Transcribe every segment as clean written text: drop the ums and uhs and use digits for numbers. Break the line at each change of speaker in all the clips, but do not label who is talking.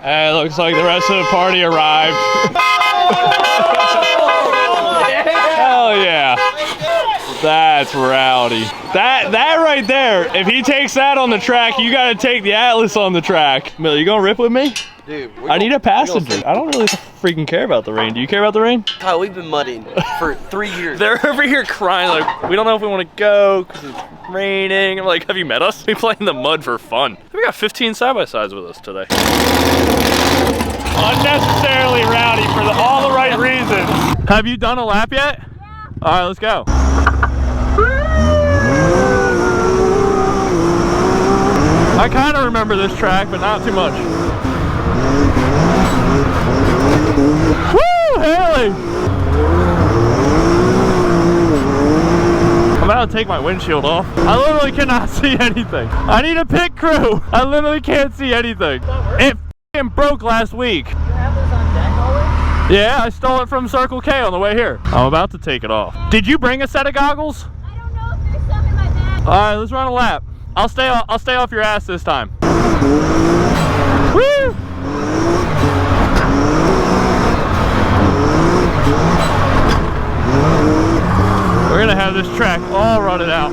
Hey, looks like the rest of the party arrived. Hell yeah. That's rowdy. That right there, if he takes that on the track, you gotta take the Atlas on the track. Millie, you gonna rip with me?
Dude,
I need a passenger. I don't really freaking care about the rain. Do you care about the rain?
Kyle, we've been mudding for 3 years.
They're over here crying like, we don't know if we want to go because it's raining. I'm like, have you met us? We play in the mud for fun. We got 15 side-by-sides with us today. Unnecessarily rowdy for all the right reasons. Have you done a lap yet? Yeah. All right, let's go. I kind of remember this track, but not too much. Woo, Hailie! I'm about to take my windshield off. I literally cannot see anything. I need a pit crew. I literally can't see anything. It f***ing broke last week.
You have this on deck always?
Yeah, I stole it from Circle K on the way here. I'm about to take it off. Did you bring a set of goggles?
I don't know if there's some in my bag.
All right, let's run a lap. I'll stay off your ass this time. Woo! We're gonna have this track all running out.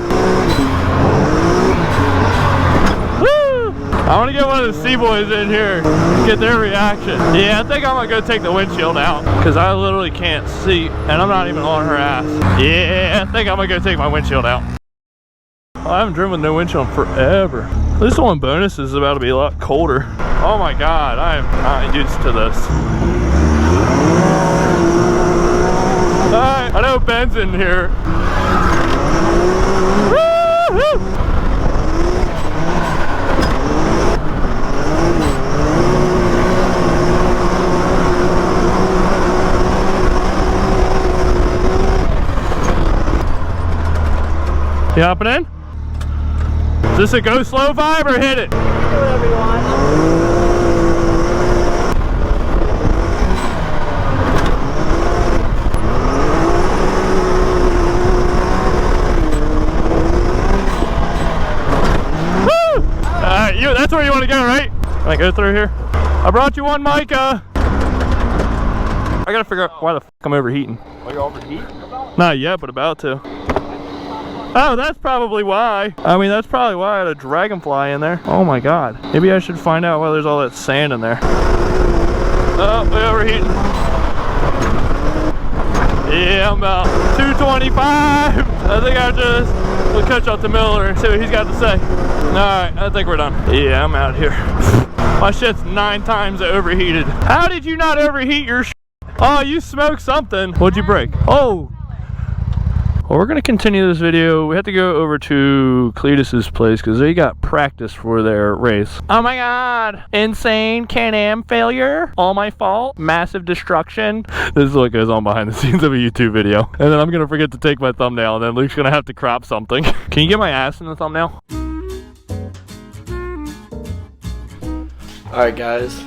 Woo! I wanna get one of the C-Boys in here, get their reaction. Yeah, I think I'm gonna go take the windshield out because I literally can't see and I'm not even on her ass. Yeah, I think I'm gonna go take my windshield out. I haven't driven with no windshield in forever. This one bonus is about to be a lot colder. Oh my God, I am not used to this. Alright, I know Ben's in here. Woo-hoo! You hopping in? Is this a go slow vibe or hit it?
Do whatever you want.
Woo! Alright, that's where you want to go, right? Can I go through here? I brought you one, Micah. I gotta figure out why the f I'm overheating.
Are you overheating?
Not yet, but about to. Oh, that's probably why. I mean, that's probably why I had a dragonfly in there. Oh my God. Maybe I should find out why there's all that sand in there. Oh, we're overheating. Yeah, I'm about 225. I think we'll catch up to Miller and see what he's got to say. All right, I think we're done. Yeah, I'm out here. My shit's 9 times overheated. How did you not overheat your shit? Oh, you smoked something. What'd you break? Oh. Well, we're gonna continue this video. We have to go over to Cletus's place because they got practice for their race. Oh my God! Insane Can-Am failure. All my fault. Massive destruction. This is what goes on behind the scenes of a YouTube video. And then I'm gonna forget to take my thumbnail, and then Luke's gonna have to crop something. Can you get my ass in the thumbnail?
All right, guys.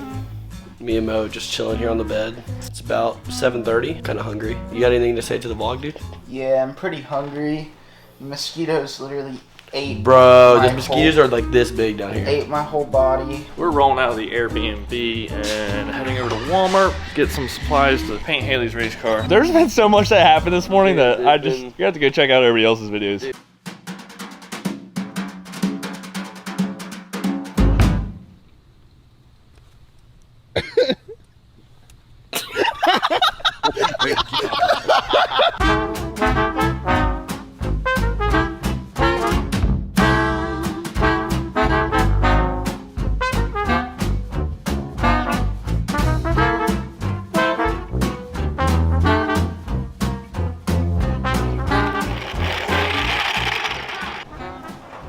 Me and Mo just chilling here on the bed. It's about 7:30. Kind of hungry. You got anything to say to the vlog, dude?
Yeah, I'm pretty hungry. Mosquitoes literally ate.
Bro, the mosquitoes are like this big down here.
Ate my whole body.
We're rolling out of the Airbnb and heading over to Walmart, get some supplies to paint Hailie's race car. There's been so much that happened this morning that you have to go check out everybody else's videos.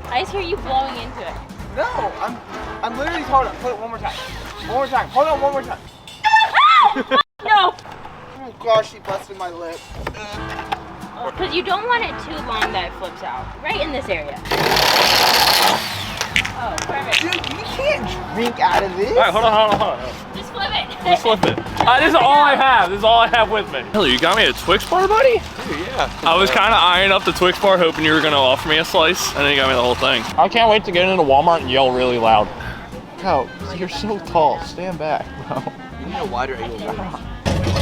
I just hear you blowing into it.
No, I'm literally hold on. Put it one more time. One more time. Hold on one more time.
No!
Oh gosh, she busted my lip.
Because you don't want it too long that it flips out. Right in this area. Oh, perfect.
Dude, you can't drink out of this.
All right, hold on.
Just flip it.
Just flip it. This is all I have. This is all I have with me. Hell, you got me a Twix bar, buddy?
Yeah.
I was kind of eyeing up the Twix bar, hoping you were going to offer me a slice, and then you got me the whole thing. I can't wait to get into Walmart and yell really loud.
Kyle, you're so tall. Stand back, bro.
You need a wider angle.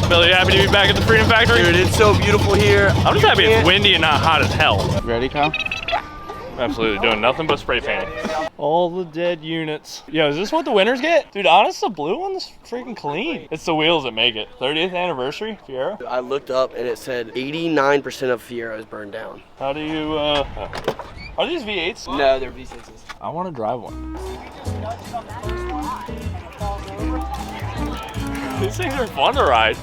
Billy, you happy to be back at the Freedom Factory?
Dude, it's so beautiful here.
I'm just happy it's windy and not hot as hell.
Ready, Kyle?
Absolutely doing nothing but spray painting. All the dead units. Yo, is this what the winners get? Dude, honest, the blue one's freaking clean. It's the wheels that make it. 30th anniversary, Fiero.
I looked up and it said 89% of Fieros burned down.
How do you, are these V8s?
No, they're V6s.
I want to drive one. These things are fun to ride.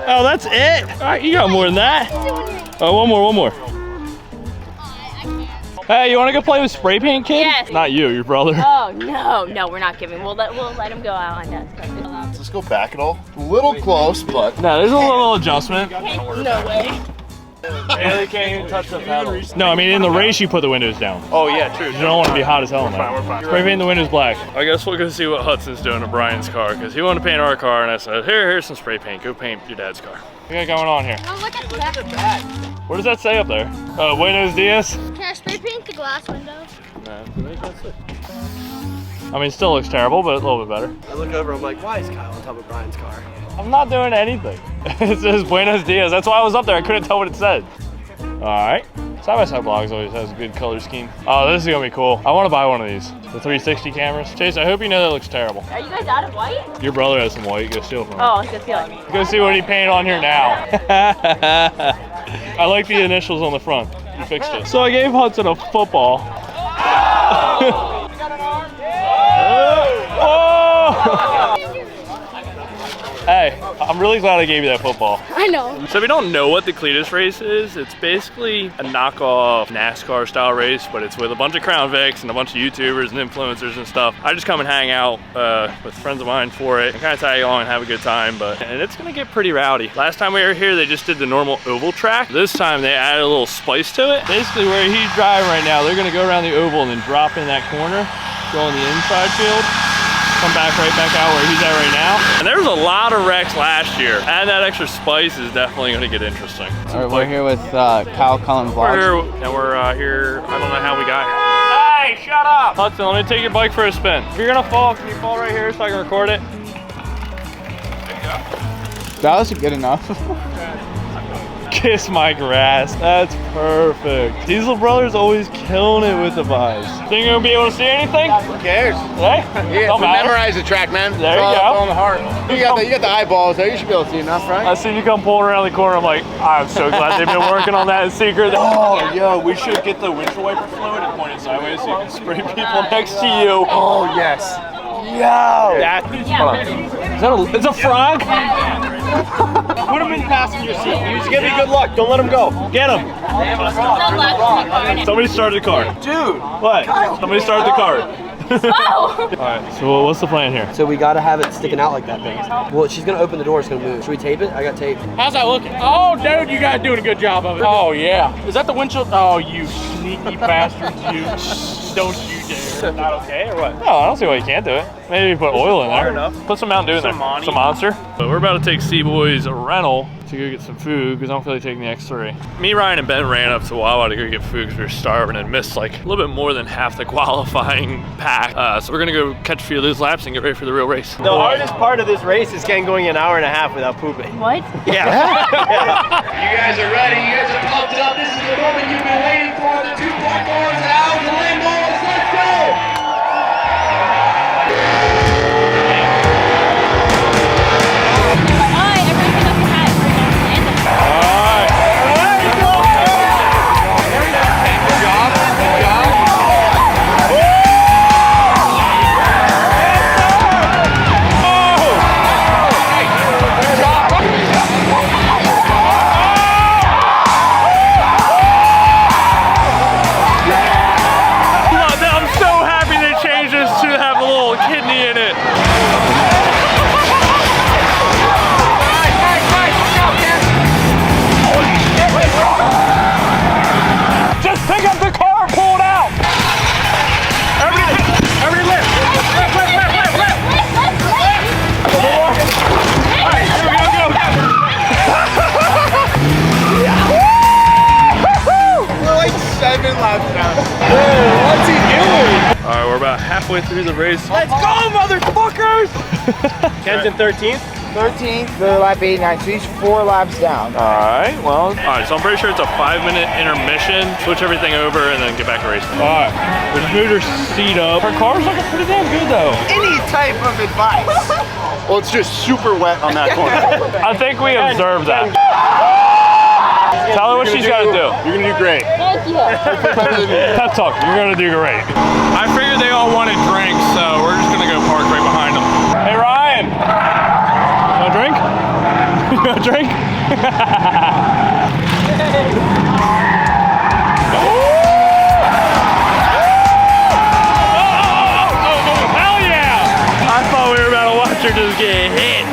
Oh, that's it? All right, you got more than that. Oh, one more. Hey, you want to go play with spray paint, kid?
Yes.
Not you, your brother.
Oh, no, we're not giving. We'll let him go out on that.
Let's go back at all. A little close, but.
No, there's a little adjustment.
No way.
Hailie can't even touch the pedal. No, I mean, in the race, you put the windows down.
Oh, yeah, true.
You don't want to be hot as hell in there. We're fine. Spray paint the windows black. I guess we'll go see what Hudson's doing to Brian's car, because he wanted to paint our car, and I said, here's some spray paint. Go paint your dad's car. What you got going on here?
Oh, look at that.
What does that say up there? Buenos dias?
Can I spray paint the glass window?
No, I mean, it still looks terrible, but a little bit better.
I look over, I'm like, why is Kyle on top of Brian's car?
I'm not doing anything. It says Buenos dias. That's why I was up there. I couldn't tell what it said. All right. Side-by-side vlogs always has a good color scheme. Oh, this is gonna be cool. I want to buy one of these. The 360 cameras. Chase, I hope you know that looks terrible.
Are you guys out of white?
Your brother has some white. Go steal from him.
Oh, good feeling.
Go see what he painted on here now. I like the initials on the front. You fixed it. So I gave Hudson a football. Oh! Hey, I'm really glad I gave you that football.
I know.
So if you don't know what the Cletus race is, it's basically a knockoff NASCAR style race, but it's with a bunch of Crown Vics and a bunch of YouTubers and influencers and stuff. I just come and hang out with friends of mine for it and kind of tag along and have a good time, and it's gonna get pretty rowdy. Last time we were here, they just did the normal oval track. This time they added a little spice to it. Basically where he's driving right now, they're gonna go around the oval and then drop in that corner, go on the inside field, come back right back out where he's at right now. And there was a lot of wrecks last year. And that extra spice is definitely gonna get interesting.
All right, we're here with Kyle Cullen vlogs.
We're here, I don't know how we got here. Hey, shut up! Hudson, let me take your bike for a spin. If you're gonna fall, can you fall right here so I can record it? There you go.
That was good enough.
Kiss my grass. That's perfect. Diesel Brothers always killing it with the vibes. Think you're gonna be able to see anything?
Who cares?
Hey?
Yeah,
Don't matter.
memorize the track, man.
There you
It's
go.
all in the heart. You got the eyeballs there. You should be able to see enough, right?
I see you come pulling around the corner. I'm like, I'm so glad they've been working on that in secret. Oh, yo, we should get the windshield wiper fluid and point it sideways so you can spray people next to you.
Oh, yes.
Yo! Hold on. It's a frog?
Put him in passenger seat. He's giving you good luck. Don't let him go.
Get him! Somebody started the car.
Dude!
What? Somebody started the car.
Oh!
Alright, so what's the plan here?
So we gotta have it sticking out like that thing. Well, she's gonna open the door, it's gonna move. Should we tape it? I got tape.
How's that looking? Oh, dude, you guys doing a good job of it. Oh, yeah. Is that the windshield? Oh, you sneaky bastards. You. Don't you dare. Not okay, or what?
No, I don't see why you can't do it. Maybe put oil in there.
enough.
Put some Mountain Dew in there.
Some Monty.
Some Monster. But we're about to take C-Boy's rental to go get some food because I don't feel like taking the X3. Me, Ryan, and Ben ran up to Wawa to go get food because we were starving and missed like a little bit more than half the qualifying pack. So we're gonna go catch a few of those laps and get ready for the real race.
The hardest part of this race is going an hour and a half without pooping.
What?
Yeah.
You guys are ready. You guys are pumped up. This is the moment you've been waiting for. The 2.4s out. The LeMullets. Let's go.
about halfway through the race.
Let's go, motherfuckers!
10th and 13th?
13th, the lap 89, so he's 4 laps down.
Alright, well. Alright, so I'm pretty sure it's a 5-minute intermission. Switch everything over and then get back to racing. Alright, we just moved her seat up. Her car's looking pretty damn good though.
Any type of advice. Well, it's just super wet on that corner.
I think we observed that. Tell her what she's got to do.
You're gonna do great.
Thank you.
Pep talk, you're going to do great. I figured they all wanted drinks, so we're just going to go park right behind them. Hey Ryan! You want a drink? You want a drink? Hell yeah! I thought we were about to watch her just get hit.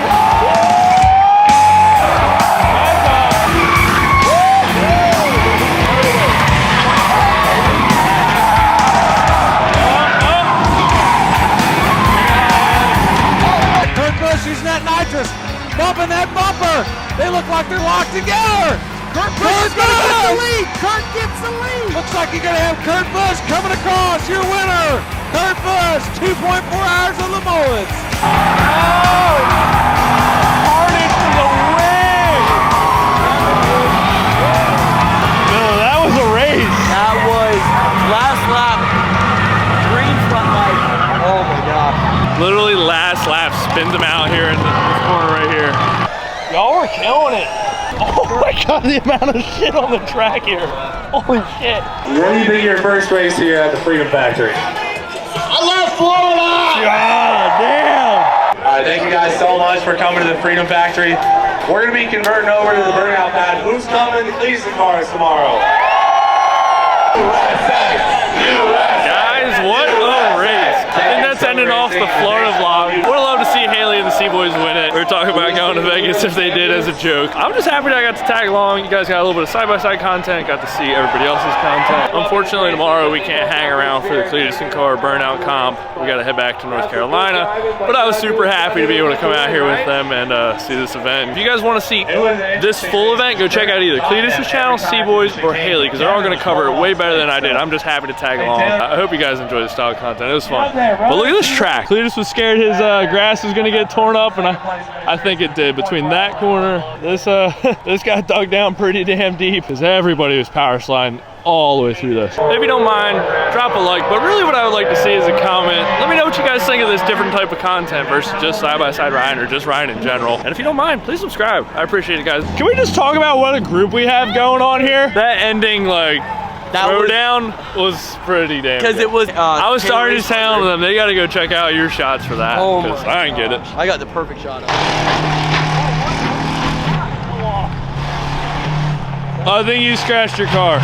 She's net nitrous, bumping that bumper. They look like they're locked together. Kurt Busch gonna get the lead. Kurt gets the lead. Looks like you're gonna have Kurt Busch coming across. Your winner, Kurt Busch, 2.4 hours on LeMullets. Oh! Carnage for the win.
No, that was a race.
That was last lap. Green front light. Oh my gosh.
Literally last lap spins him out here in this corner right here. Y'all are killing it. Oh my god, the amount of shit on the track here. Holy shit.
What do you think of your first race here at the Freedom Factory?
I love Florida!
God damn.
All right, thank you guys so much for coming to the Freedom Factory. We're gonna be converting over to the burnout pad. Who's coming to clean some cars tomorrow?
Guys, what a race. I think that's ending off the Florida vlog. Would have loved to see Hailie and the Seaboys win it. We were talking about going to Vegas if they did as a joke. I'm just happy that I got to tag along. You guys got a little bit of side-by-side content, got to see everybody else's content. Unfortunately, tomorrow we can't hang around for the Cletus and Car burnout comp. We got to head back to North Carolina. But I was super happy to be able to come out here with them and see this event. If you guys want to see this full event, go check out either Cletus' channel, Seaboys, or Hailie, because they're all going to cover it way better than I did. I'm just happy to tag along. I hope you guys enjoy the style content. It was fun. But look at this track. Cletus was scared his grass was going to get torn up, and I think it did. Between that corner, this got dug down pretty damn deep, because everybody was power sliding all the way through this. If you don't mind, drop a like, but really what I would like to see is a comment. Let me know what you guys think of this different type of content versus just side-by-side riding or just riding in general. And if you don't mind, please subscribe. I appreciate it, guys. Can we just talk about what a group we have going on here? That ending, like, throwdown was pretty damn
Because it was.
I was starting to tell them they got to go check out your shots for that, because I didn't get it.
I got the perfect shot of it.
I think you scratched your car.